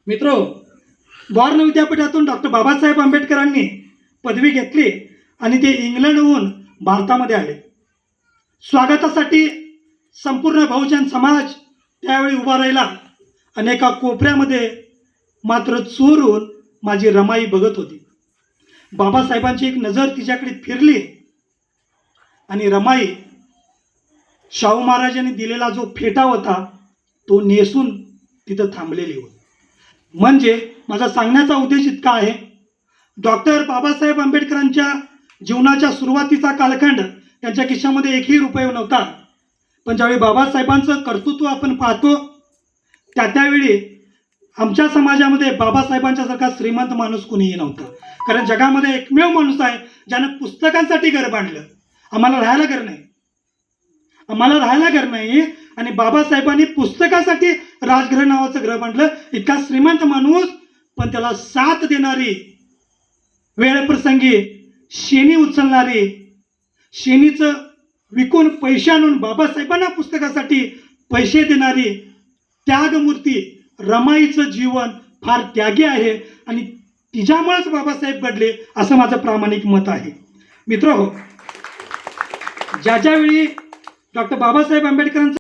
मित्रो, बॉर्न विद्यापीठातून डॉक्टर बाबासाहेब आंबेडकरांनी पदवी घेतली आणि ते इंग्लंडहून भारतामध्ये आले. स्वागतासाठी संपूर्ण बहुजन समाज त्यावेळी उभा राहिला. अनेका कोपऱ्यामध्ये मात्र चोरून माझी रमाई बघत होती. बाबासाहेबांची एक नजर तिच्याकडे फिरली आणि रमाई शाहू महाराजांनी दिलेला जो फेटा होता तो नेसून तिथं थांबलेली होती. म्हणजे माझा सांगण्याचा उद्देश इतका आहे, डॉक्टर बाबासाहेब आंबेडकरांच्या जीवनाच्या सुरुवातीचा कालखंड त्यांच्या खिशामध्ये एकही रुपये नव्हता. पण ज्यावेळी बाबासाहेबांचं कर्तृत्व आपण पाहतो त्यावेळी आमच्या समाजामध्ये बाबासाहेबांच्यासारखा श्रीमंत माणूस कोणीही नव्हता. कारण जगामध्ये एकमेव माणूस आहे ज्यानं पुस्तकांसाठी घर बांधलं. आम्हाला राहायला घर नाही आणि बाबासाहेबांनी पुस्तकासाठी राजगृह नावाचं घर बांधलं. इतका श्रीमंत माणूस, पण त्याला साथ देणारी, वेळप्रसंगी शेणी उचलणारी, शेणीचं विकून पैसे आणून बाबासाहेबांना पुस्तकासाठी पैसे देणारी त्यागमूर्ती रमाईचं जीवन फार त्यागी आहे आणि तिच्यामुळेच बाबासाहेब घडले असं माझं प्रामाणिक मत आहे. मित्रहो, ज्यावेळी डॉक्टर बाबासाहेब आंबेडकरांचं